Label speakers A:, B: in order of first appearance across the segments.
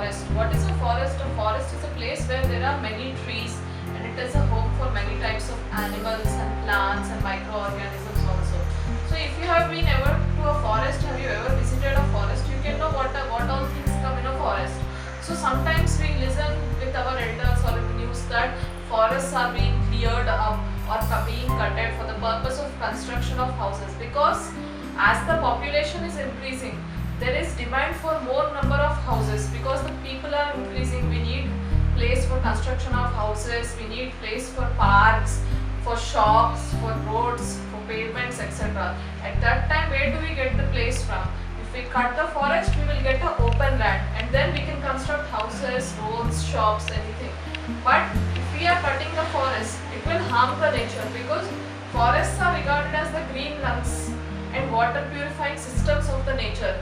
A: forest. What is a forest? A forest is a place where there are many trees and it is a home for many types of animals and plants and microorganisms also. So if you have been ever to a forest, have you ever visited a forest, you can know what all things come in a forest. So sometimes we listen with our elders or in the news that forests are being cleared up or being cutted for the purpose of construction of houses, because as the population is increasing, there is demand for more number of houses because the people are increasing. We need place for construction of houses, we need place for parks, for shops, for roads, for pavements, etc. At that time, where do we get the place from? If we cut the forest, we will get an open land and then we can construct houses, roads, shops, anything. But if we are cutting the forest, it will harm the nature, because forests are regarded as the green lungs and water purifying systems of the nature.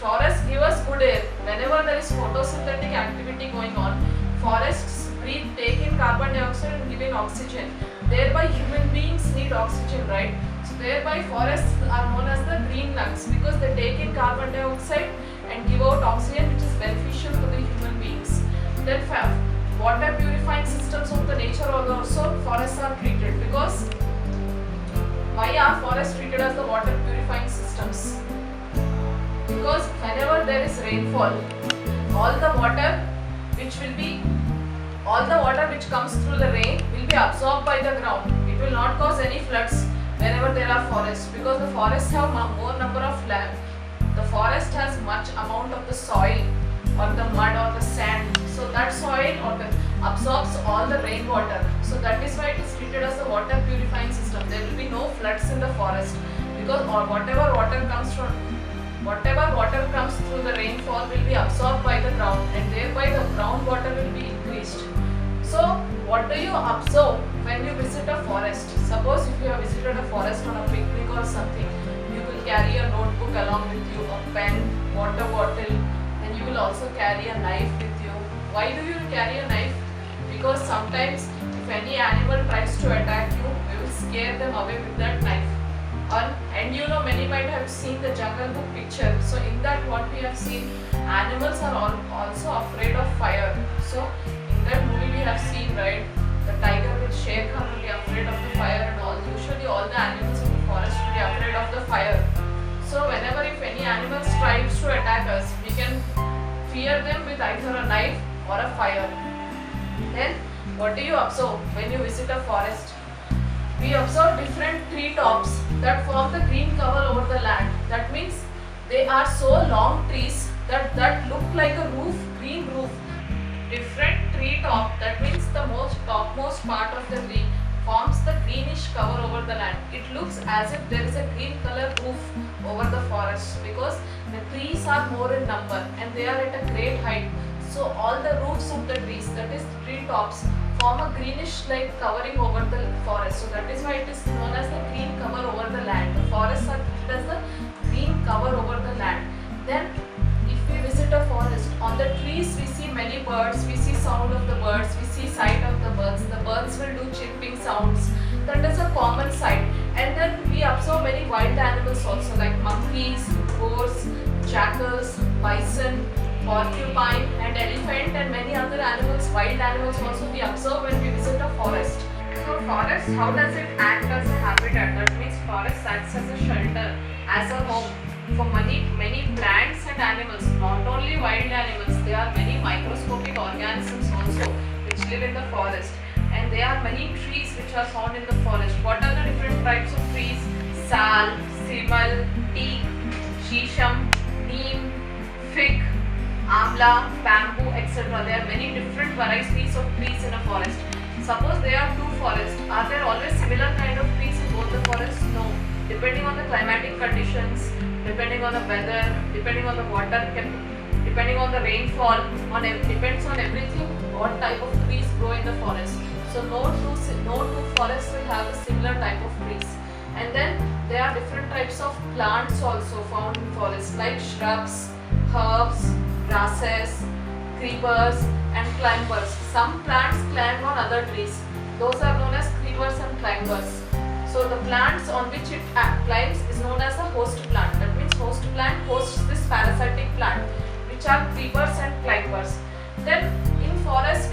A: Forests give us good air. Whenever there is photosynthetic activity going on, forests take in carbon dioxide and give in oxygen. Thereby human beings need oxygen, right? So thereby forests are known as the green lungs, because they take in carbon dioxide and give out oxygen, which is beneficial for the human beings. Then water purifying systems of the nature also forests are treated. Because why are forests treated as the water purifying systems? Because whenever there is rainfall, all the water which comes through the rain will be absorbed by the ground. It will not cause any floods whenever there are forests, because the forests have more number of land. The forest has much amount of the soil or the mud or the sand, so that soil absorbs all the rainwater. So that is why it is treated as a water purifying system. There will be no floods in the forest, because whatever water comes through the rainfall will be absorbed by the ground, and thereby the groundwater will be increased. So what do you observe when you visit a forest? Suppose if you have visited a forest on a picnic or something, you will carry a notebook along with you, a pen, water bottle, and you will also carry a knife with you. Why do you carry a knife? Because sometimes if any animal tries to attack you, we will scare them away with that knife. And you know, many might have seen the Jungle Book picture. So in that, what we have seen, animals are also afraid of fire. So in that movie we have seen, right, the tiger with Sher Khan will be afraid of the fire and all. Usually all the animals in the forest will be afraid of the fire. So whenever if any animal tries to attack us, we can fear them with either a knife or a fire. Then what do you observe when you visit a forest? We observe different tree tops that form the green cover over the land. That means they are so long trees that look like a roof, green roof. Different tree top, that means the topmost part of the tree forms the greenish cover over the land. It looks as if there is a green color roof over the forest, because the trees are more in number and they are at a great height. So all the roots of the trees, that is tree tops, form a greenish like covering over the forest. So that is why it is known as the green cover over the land. The forests are treated as the green cover over the land. Then if we visit a forest, on the trees we see many birds, we see sound of the birds, we see sight of the birds. The birds will do chirping sounds. That is a common sight. And then we observe many wild animals also, like monkeys, boars, jackals, bison, porcupine and elephant, and many other animals, wild animals also we observe when we visit a forest. So forest, how does it act as a habitat? That means forest acts as a shelter, as a home for many plants and animals. Not only wild animals, there are many microscopic organisms also which live in the forest. And there are many trees which are found in the forest. What are the different types of trees? Sal, simal, teak, shisham, neem, fig, amla, bamboo, etc. There are many different varieties of trees in a forest. Suppose there are two forests. Are there always similar kind of trees in both the forests? No. Depending on the climatic conditions, depending on the weather, depending on the water, depending on the rainfall, depends on everything what type of trees grow in the forest. So no two forests will have a similar type of trees. And then there are different types of plants also found in forests, like shrubs, herbs, grasses, creepers and climbers. Some plants climb on other trees. Those are known as creepers and climbers. So the plants on which it climbs is known as a host plant. That means host plant hosts this parasitic plant which are creepers and climbers. Then in forest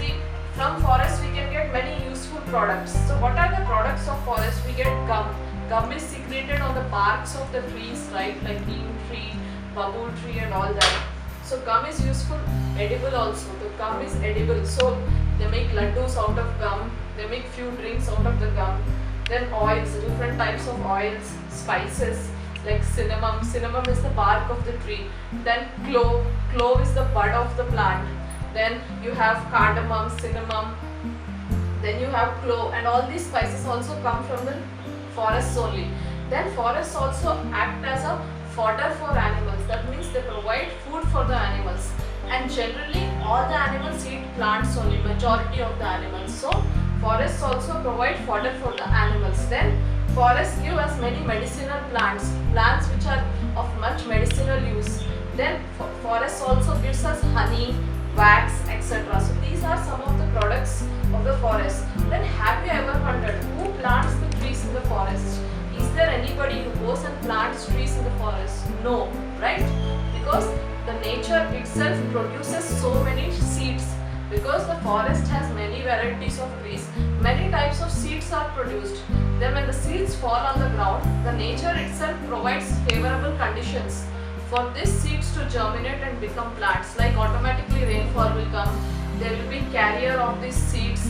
A: from forest we can get many useful products. So what are the products of forest? We get gum. Gum is secreted on the barks of the trees, right, like neem tree, bamboo tree and all that. So gum is useful, edible also. The gum is edible. So they make laddus out of gum. They make few drinks out of the gum. Then oils, different types of oils, spices like cinnamon. Cinnamon is the bark of the tree. Then clove. Clove is the bud of the plant. Then you have cardamom, cinnamon. Then you have clove, and all these spices also come from the forests only. Then forests also act as a fodder for animals. That means they provide food for the animals. And generally all the animals eat plants only, majority of the animals. So forests also provide fodder for the animals. Then forests give us many medicinal plants, plants which are of much medicinal use. Then forests also gives us honey, wax, etc. So these are some of the products of the forest. Then have you ever wondered who plants the trees in the forest? Is there anybody who goes and plants trees in the forest? No, right? Because the nature itself produces so many seeds. Because the forest has many varieties of trees, many types of seeds are produced. Then when the seeds fall on the ground, the nature itself provides favorable conditions for these seeds to germinate and become plants. Like automatically rainfall will come, there will be carrier of these seeds,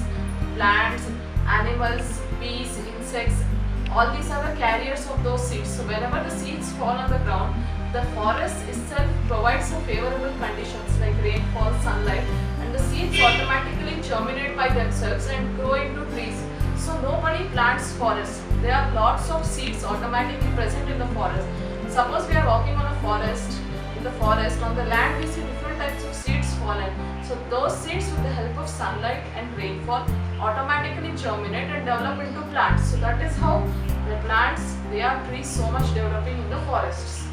A: plants, animals, bees, insects, all these are the carriers of those seeds. So whenever the seeds fall on the ground, the forest itself provides a favorable conditions like rainfall, sunlight, and the seeds automatically germinate by themselves and grow into trees. So nobody plants forests. There are lots of seeds automatically present in the forest. Suppose we are walking on a forest, in the forest, on the land we see different types of seeds fallen. So those seeds with the help of sunlight and rainfall automatically germinate and develop into plants. So that is how the plants, they are trees so much developing in the forests.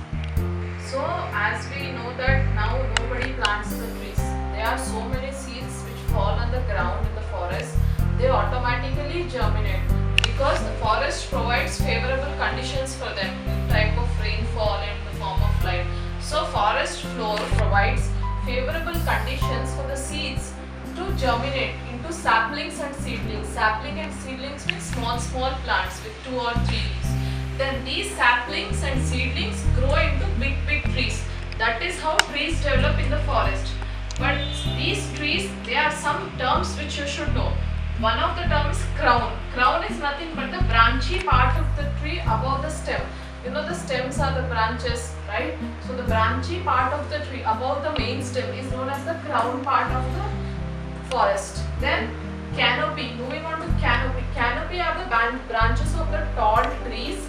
A: So as we know that now nobody plants the trees. There are so many seeds which fall on the ground in the forest. They automatically germinate because the forest provides favorable conditions for them in type of rainfall and the form of light. So forest floor provides favorable conditions for the seeds to germinate into saplings and seedlings. Sapling and seedlings means small plants with 2 or 3 leaves. Then these saplings and seedlings grow into big trees. That is how trees develop in the forest. But these trees, there are some terms which you should know. One of the terms is crown. Crown is nothing but the branchy part of the tree above the stem. You know the stems are the branches, right? So the branchy part of the tree above the main stem is known as the crown part of the forest. Then canopy. Moving on to canopy. Canopy are the branches of the tall trees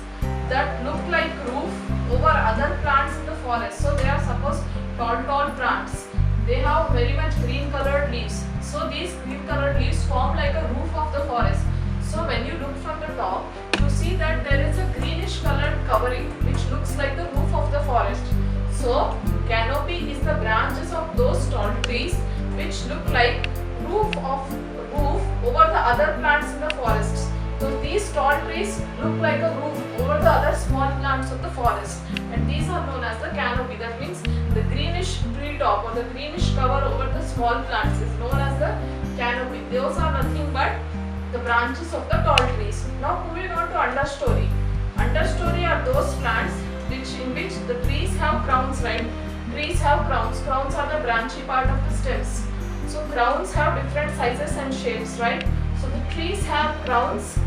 A: that look like roof over other plants in the forest. So they are suppose tall plants. They have very much green colored leaves. So these green colored leaves form like a roof of the forest. So when you look from the top, you see that there is a greenish colored covering which looks like the roof of the forest. So canopy is the branches of those tall trees which look like roof over the other plants in the forest. So these tall trees look like a roof over the other small plants of the forest, and these are known as the canopy. That means the greenish tree top or the greenish cover over the small plants is known as the canopy. Those are nothing but the branches of the tall trees. Now moving on to understory. Understory are those plants in which the trees have crowns, right? Trees have crowns. Crowns are the branchy part of the stems. So crowns have different sizes and shapes, right? So the trees have crowns.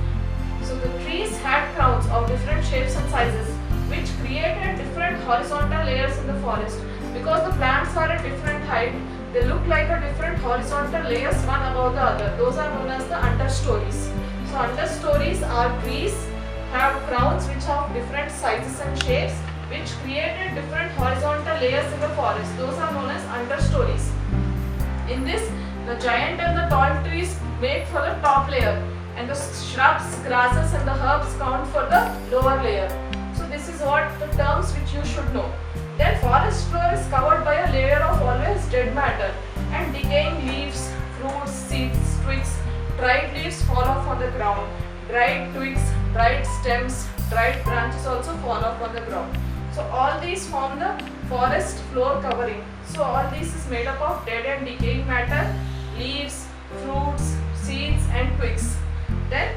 A: So the trees had crowns of different shapes and sizes which created different horizontal layers in the forest. Because the plants are at different height, they look like a different horizontal layers one above the other. Those are known as the understories. So understories are trees have crowns which have different sizes and shapes which created different horizontal layers in the forest. Those are known as understories. In this, the giant and the tall trees make for the top layer, and the shrubs, grasses and the herbs count for the lower layer. So this is what the terms which you should know. Then forest floor is covered by a layer of always dead matter and decaying leaves, fruits, seeds, twigs. Dried leaves fall off on the ground. Dried twigs, dried stems, dried branches also fall off on the ground. So all these form the forest floor covering. So all this is made up of dead and decaying matter, leaves, fruits, seeds and twigs. Then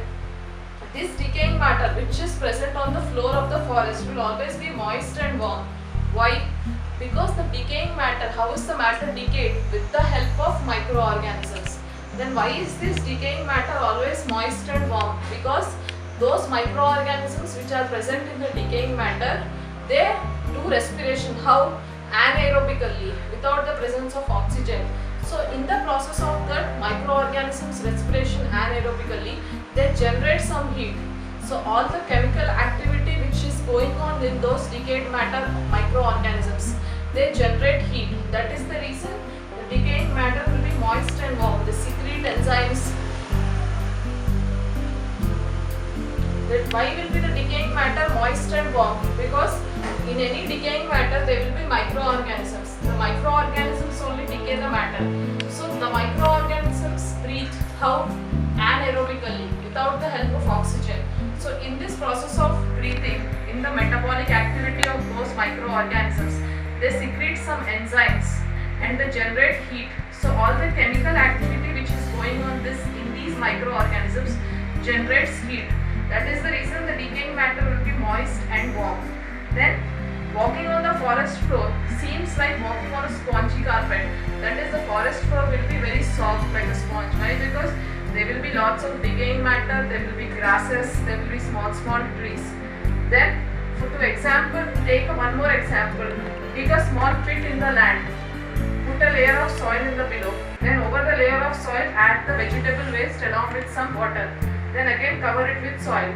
A: this decaying matter which is present on the floor of the forest will always be moist and warm. Why? Because the decaying matter, how is the matter decayed? With the help of microorganisms. Then why is this decaying matter always moist and warm? Because those microorganisms which are present in the decaying matter, they do respiration. How? Anaerobically, without the presence of oxygen. So in the process of that microorganisms respiration anaerobically, they generate some heat. So all the chemical activity which is going on in those decayed matter microorganisms, they generate heat. That is the reason the decaying matter will be moist and warm. They secrete enzymes. That why will be the decaying matter moist and warm? Because in any decaying matter there will be microorganisms. The microorganisms only decay the matter. So the microorganisms breathe how? Anaerobically, without the help of oxygen. So in this process of breathing, in the metabolic activity of those microorganisms, they secrete some enzymes and they generate heat. So all the chemical activity which is going on in these microorganisms generates heat. That is the reason the decaying matter will be moist and warm. Then walking on the forest floor seems like walking on a spongy carpet. That is, the forest floor will be very soft like a sponge. Why? Because there will be lots of decaying matter, there will be grasses, there will be small trees. Then take one more example. Dig a small pit in the land. Put a layer of soil in the below. Then over the layer of soil add the vegetable waste along with some water. Then again cover it with soil.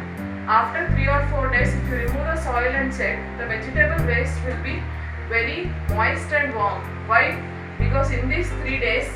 A: After 3 or 4 days, if you remove the soil and check, the vegetable waste will be very moist and warm. Why? Because in these 3 days,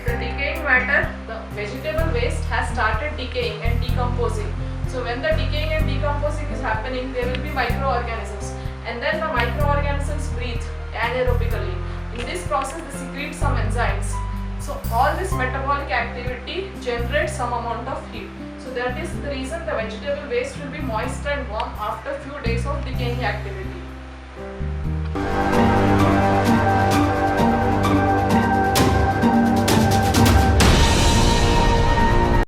A: the decaying matter, the vegetable waste has started decaying and decomposing. So when the decaying and decomposing is happening, there will be microorganisms, and then the microorganisms breathe anaerobically. In this process, they secrete some enzymes. So all this metabolic activity generates some amount of heat. So that is the reason the vegetable waste will be moist and warm after few days of decaying activity.